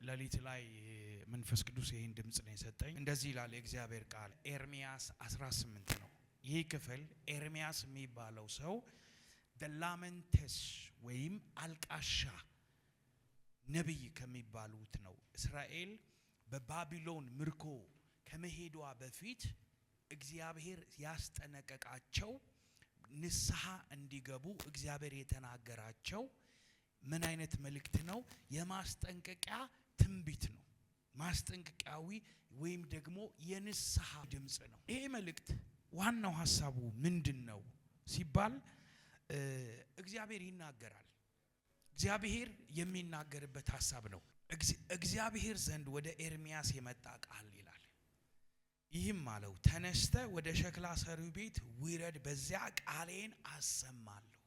ሌሊት ላይ መንፈስ ቅዱስ ይሄን ድምጽ ነው የሰጠኝ። እንደዚህ ይላል የእግዚአብሔር ቃል ኤርሚያስ 18 ነው። ይህ ክፍል ኤርሚያስ የሚባለው ሰው ደላመንተስ ወይም አልቃሻ ነብይ ከሚባሉት ነው። እስራኤል በባቢሎን ምርኮ ከመሄዷ በፊት እግዚአብሔር ያስጠነቀቃቸው ንስሐ እንዲገቡ እግዚአብሔር የተናገራቸው ምን አይነት መልእክት ነው? የማስጠንቀቂያ ትንቢት ነው። ማስጠንቀቂያዊ ወይም ደግሞ የንስሐ ድምጽ ነው። ይሄ መልእክት ዋናው ሐሳቡ ምንድነው ሲባል እግዚአብሔር ይናገራል። እግዚአብሔር የሚናገርበት ሐሳብ ነው። እግዚአብሔር ዘንድ ወደ ኤርሚያስ የመጣ ቃል ይላል። ይህም አለው ተነስተ ወደ ሸክላ ሰሪው ቤት ውረድ፣ በዚያ ቃሌን አሰማለሁ።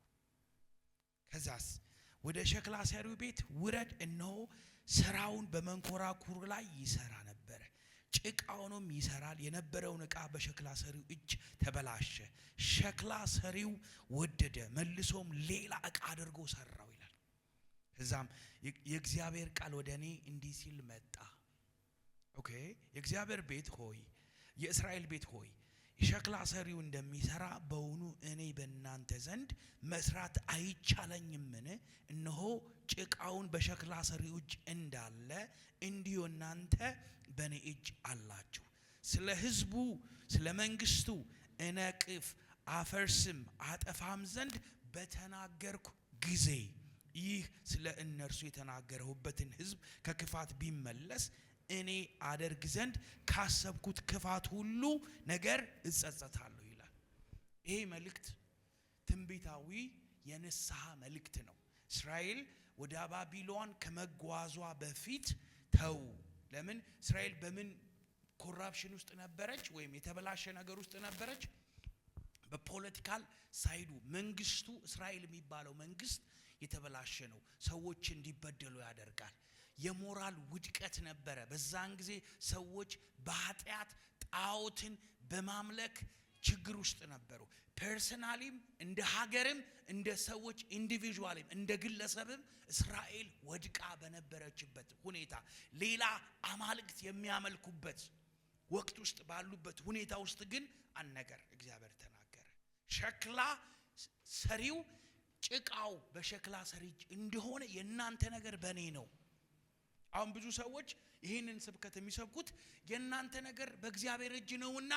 ከዛስ ወደ ሸክላ ሰሪው ቤት ውረድ፣ እነሆ ስራውን በመንኮራኩር ላይ ይሰራ ነበር፣ ጭቃውንም ይሰራል። የነበረውን ዕቃ በሸክላ ሰሪው እጅ ተበላሸ። ሸክላ ሰሪው ወደደ፣ መልሶም ሌላ ዕቃ አድርጎ ሰራው ይላል። ከዛም የእግዚአብሔር ቃል ወደ እኔ እንዲህ ሲል መጣ። ኦኬ የእግዚአብሔር ቤት ሆይ፣ የእስራኤል ቤት ሆይ፣ ሸክላ ሰሪው እንደሚሰራ በውኑ እኔ በእናንተ ዘንድ መስራት አይቻለኝምን? እነሆ ጭቃውን በሸክላ ሰሪው እጅ እንዳለ እንዲሁ እናንተ በእኔ እጅ አላችሁ። ስለ ሕዝቡ ስለ መንግስቱ እነቅፍ አፈርስም አጠፋም ዘንድ በተናገርኩ ጊዜ ይህ ስለ እነርሱ የተናገረሁበትን ሕዝብ ከክፋት ቢመለስ እኔ አደርግ ዘንድ ካሰብኩት ክፋት ሁሉ ነገር እጸጸታለሁ ይላል። ይሄ መልእክት ትንቢታዊ የንስሐ መልእክት ነው። እስራኤል ወደ ባቢሎን ከመጓዟ በፊት ተው። ለምን እስራኤል በምን ኮራፕሽን ውስጥ ነበረች? ወይም የተበላሸ ነገር ውስጥ ነበረች? በፖለቲካል ሳይዱ መንግስቱ እስራኤል የሚባለው መንግስት የተበላሸ ነው። ሰዎች እንዲበደሉ ያደርጋል። የሞራል ውድቀት ነበረ። በዛን ጊዜ ሰዎች በኃጢአት ጣዖትን በማምለክ ችግር ውስጥ ነበሩ። ፐርሰናሊም እንደ ሀገርም እንደ ሰዎች ኢንዲቪጁዋልም እንደ ግለሰብም እስራኤል ወድቃ በነበረችበት ሁኔታ ሌላ አማልክት የሚያመልኩበት ወቅት ውስጥ ባሉበት ሁኔታ ውስጥ ግን አንድ ነገር እግዚአብሔር ተናገረ። ሸክላ ሰሪው ጭቃው በሸክላ ሰሪ እንደሆነ የናንተ ነገር በኔ ነው። አሁን ብዙ ሰዎች ይሄንን ስብከት የሚሰብኩት የናንተ ነገር በእግዚአብሔር እጅ ነውና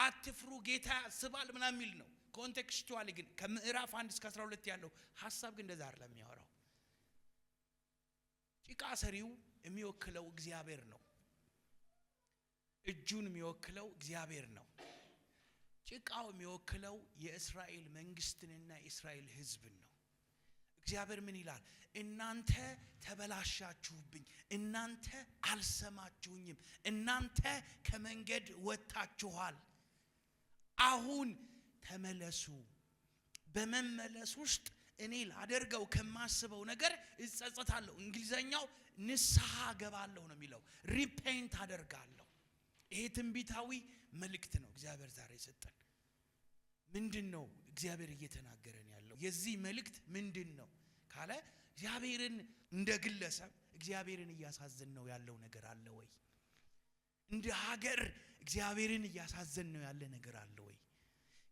አትፍሩ ጌታ ያስባል ምናምን የሚል ነው። ኮንቴክስቹዋሊ ግን ከምዕራፍ 1 እስከ 12 ያለው ሐሳብ ግን እንደዛ አይደለም የሚያወራው። ጭቃ ሰሪው የሚወክለው እግዚአብሔር ነው። እጁን የሚወክለው እግዚአብሔር ነው። ጭቃው የሚወክለው የእስራኤል መንግስትንና የእስራኤል ሕዝብን ነው። እግዚአብሔር ምን ይላል? እናንተ ተበላሻችሁብኝ፣ እናንተ አልሰማችሁኝም፣ እናንተ ከመንገድ ወጣችኋል። አሁን ተመለሱ። በመመለስ ውስጥ እኔ ላደርገው ከማስበው ነገር እጸጸታለሁ። እንግሊዘኛው ንስሐ ገባለሁ ነው የሚለው። ሪፔንት አደርጋለሁ። ይሄ ትንቢታዊ መልእክት ነው እግዚአብሔር ዛሬ ሰጠን። ምንድነው እግዚአብሔር እየተናገረን ያለው? የዚህ መልእክት ምንድነው ካለ እግዚአብሔርን እንደ ግለሰብ እግዚአብሔርን እያሳዘን ነው ያለው ነገር አለ ወይ? እንደ ሀገር እግዚአብሔርን እያሳዘን ነው ያለ ነገር አለ ወይ?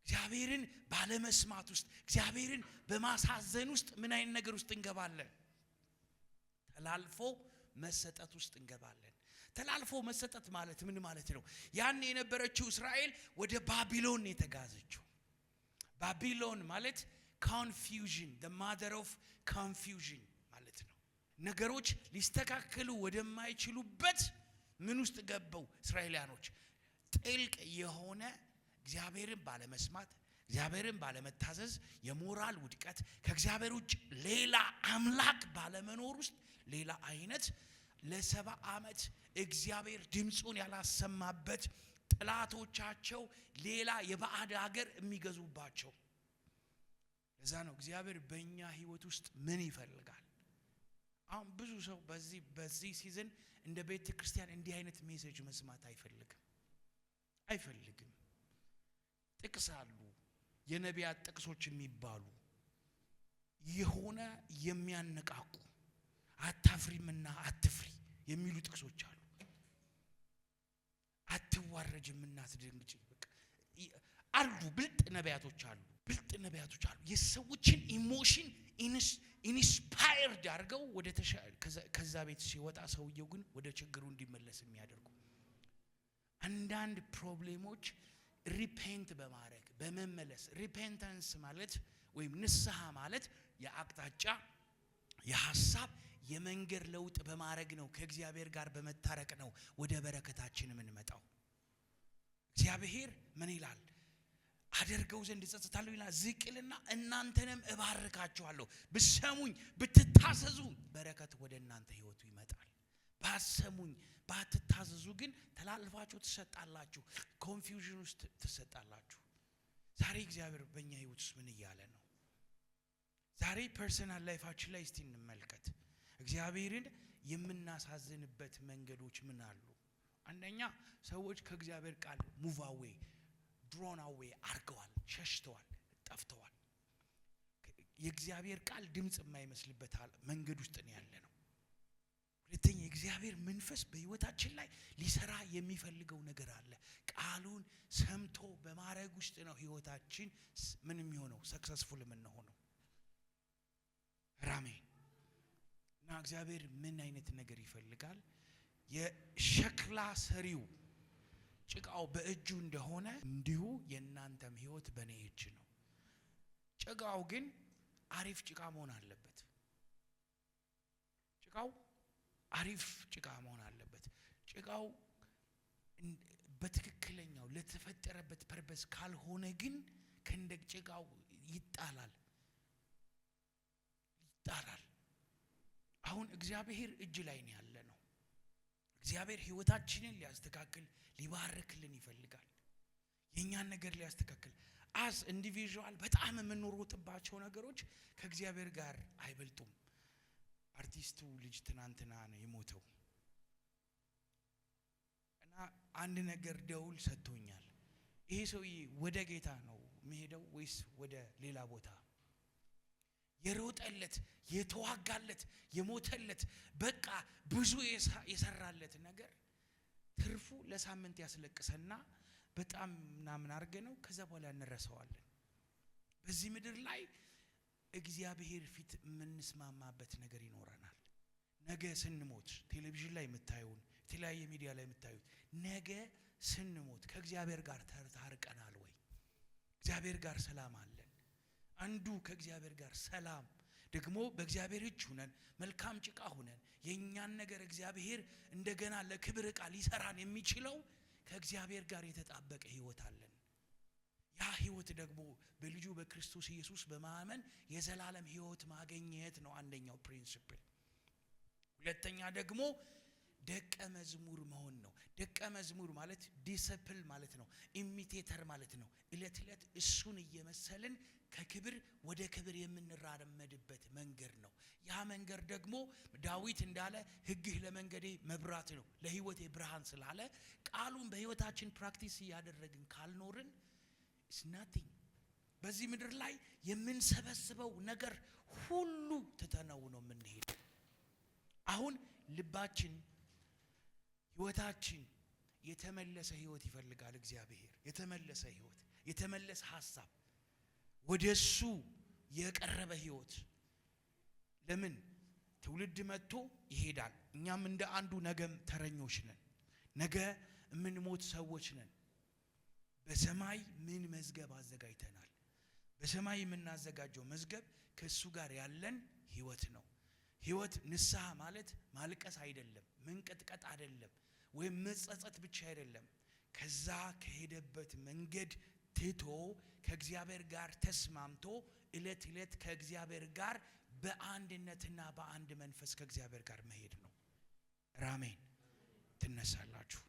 እግዚአብሔርን ባለመስማት ውስጥ እግዚአብሔርን በማሳዘን ውስጥ ምን አይነት ነገር ውስጥ እንገባለን? ተላልፎ መሰጠት ውስጥ እንገባለን። ተላልፎ መሰጠት ማለት ምን ማለት ነው? ያን የነበረችው እስራኤል ወደ ባቢሎን የተጋዘችው። ባቢሎን ማለት confusion, the mother of confusion ማለት ነው። ነገሮች ሊስተካከሉ ወደማይችሉበት ምን ውስጥ ገባው እስራኤላኖች? ጥልቅ የሆነ እግዚአብሔርን ባለመስማት እግዚአብሔርን ባለመታዘዝ የሞራል ውድቀት ከእግዚአብሔር ውጭ ሌላ አምላክ ባለመኖር ውስጥ ሌላ አይነት ለ70 ዓመት እግዚአብሔር ድምጹን ያላሰማበት ጥላቶቻቸው ሌላ የባዕድ ሀገር የሚገዙባቸው። ለዛ ነው እግዚአብሔር በእኛ ህይወት ውስጥ ምን ይፈልጋል? አሁን ብዙ ሰው በዚህ ሲዝን እንደ ቤተ ክርስቲያን እንዲህ አይነት ሜሴጅ መስማት አይፈልግም። ጥቅስ አሉ፣ የነቢያት ጥቅሶች የሚባሉ የሆነ የሚያነቃቁ አታፍሪምና አትፍሪ የሚሉ ጥቅሶች አሉ። አትዋረጅም እናትደንግጭ በቃ አሉ። ብልጥ ነቢያቶች አሉ። የሰዎችን ኢሞሽን ኢንስፓየርድ አድርገው ወደ ከዛ ቤት ሲወጣ ሰውየው ግን ወደ ችግሩ እንዲመለስ የሚያደርጉ አንዳንድ ፕሮብሌሞች ሪፔንት በማድረግ በመመለስ ሪፔንታንስ ማለት ወይም ንስሐ ማለት የአቅጣጫ የሐሳብ የመንገድ ለውጥ በማድረግ ነው። ከእግዚአብሔር ጋር በመታረቅ ነው ወደ በረከታችን የምንመጣው። እግዚአብሔር ምን ይላል? አደርገው ዘንድ እጸጸታለሁ ይላል። ዝቅልና እናንተንም እባርካችኋለሁ ብትሰሙኝ ብትታዘዙ በረከት ወደ እናንተ ህይወቱ ይመጣል። ባሰሙኝ ባትታዘዙ ግን ተላልፋችሁ ትሰጣላችሁ፣ ኮንፊውዥን ውስጥ ትሰጣላችሁ። ዛሬ እግዚአብሔር በእኛ ህይወት ውስጥ ምን እያለ ነው? ዛሬ ፐርሰናል ላይፋችን ላይ እስቲ እንመልከት። እግዚአብሔርን የምናሳዝንበት መንገዶች ምን አሉ? አንደኛ ሰዎች ከእግዚአብሔር ቃል ሙቭ አዌይ ድሮን አዌይ አርገዋል፣ ሸሽተዋል፣ ጠፍተዋል። የእግዚአብሔር ቃል ድምጽ የማይመስልበት መንገድ ውስጥ ነው ያለ ነው። ሁለተኛ የእግዚአብሔር መንፈስ በህይወታችን ላይ ሊሰራ የሚፈልገው ነገር አለ። ቃሉን ሰምቶ በማድረግ ውስጥ ነው ህይወታችን ምን የሚሆነው ሰክሰስፉል የምንሆነው። አሜን። እና እግዚአብሔር ምን አይነት ነገር ይፈልጋል? የሸክላ ሰሪው ጭቃው በእጁ እንደሆነ እንዲሁ የእናንተም ህይወት በእኔ እጅ ነው። ጭቃው ግን አሪፍ ጭቃ መሆን አለበት። ጭቃው አሪፍ ጭቃ መሆን አለበት። ጭቃው በትክክለኛው ለተፈጠረበት ፐርፐስ ካልሆነ ግን ከእንደ ጭቃው ይጣላል። አሁን እግዚአብሔር እጅ ላይ ነው ያለ ነው። እግዚአብሔር ህይወታችንን ሊያስተካክል ሊባርክልን ይፈልጋል። የኛን ነገር ሊያስተካክል አስ ኢንዲቪጁዋል በጣም የምንሮጥባቸው ነገሮች ከእግዚአብሔር ጋር አይበልጡም። አርቲስቱ ልጅ ትናንትና ነው የሞተው እና አንድ ነገር ደውል ሰጥቶኛል። ይሄ ሰውዬ ወደ ጌታ ነው የሚሄደው ወይስ ወደ ሌላ ቦታ? የሮጠለት የተዋጋለት የሞተለት በቃ ብዙ የሰራለት ነገር ትርፉ ለሳምንት ያስለቅሰና በጣም ምናምን አርገነው ከዛ በኋላ እንረሳዋለን። በዚህ ምድር ላይ እግዚአብሔር ፊት የምንስማማበት ነገር ይኖረናል። ነገ ስንሞት ቴሌቪዥን ላይ የምታዩን የተለያየ ሚዲያ ላይ የምታዩት ነገ ስንሞት ከእግዚአብሔር ጋር ታርቀናል ወይ? እግዚአብሔር ጋር ሰላም አለን? አንዱ ከእግዚአብሔር ጋር ሰላም ደግሞ በእግዚአብሔር እጅ ሆነን መልካም ጭቃ ሆነን የኛን ነገር እግዚአብሔር እንደገና ለክብር ዕቃ ሊሰራን የሚችለው ከእግዚአብሔር ጋር የተጣበቀ ህይወት አለን። ያ ህይወት ደግሞ በልጁ በክርስቶስ ኢየሱስ በማመን የዘላለም ህይወት ማግኘት ነው አንደኛው ፕሪንሲፕል። ሁለተኛ ደግሞ ደቀ መዝሙር መሆን ነው። ደቀ መዝሙር ማለት ዲሲፕል ማለት ነው፣ ኢሚቴተር ማለት ነው። እለት እለት እሱን እየመሰልን ከክብር ወደ ክብር የምንራመድበት መንገድ ነው። ያ መንገድ ደግሞ ዳዊት እንዳለ ህግህ ለመንገዴ መብራት ነው ለህይወቴ ብርሃን ስላለ ቃሉን በህይወታችን ፕራክቲስ እያደረግን ካልኖርን it's nothing። በዚህ ምድር ላይ የምንሰበስበው ነገር ሁሉ ትተነው ነው የምንሄደው። አሁን ልባችን ህይወታችን የተመለሰ ህይወት ይፈልጋል እግዚአብሔር። የተመለሰ ህይወት፣ የተመለሰ ሐሳብ፣ ወደሱ የቀረበ ህይወት። ለምን ትውልድ መጥቶ ይሄዳል። እኛም እንደ አንዱ ነገም ተረኞች ነን። ነገ የምንሞት ሰዎች ነን። በሰማይ ምን መዝገብ አዘጋጅተናል? በሰማይ የምናዘጋጀው መዝገብ ከሱ ጋር ያለን ህይወት ነው። ህይወት ንስሐ ማለት ማልቀስ አይደለም፣ መንቀጥቀጥ አይደለም፣ ወይም መጸጸት ብቻ አይደለም። ከዛ ከሄደበት መንገድ ትቶ ከእግዚአብሔር ጋር ተስማምቶ እለት እለት ከእግዚአብሔር ጋር በአንድነትና በአንድ መንፈስ ከእግዚአብሔር ጋር መሄድ ነው። አሜን። ትነሳላችሁ።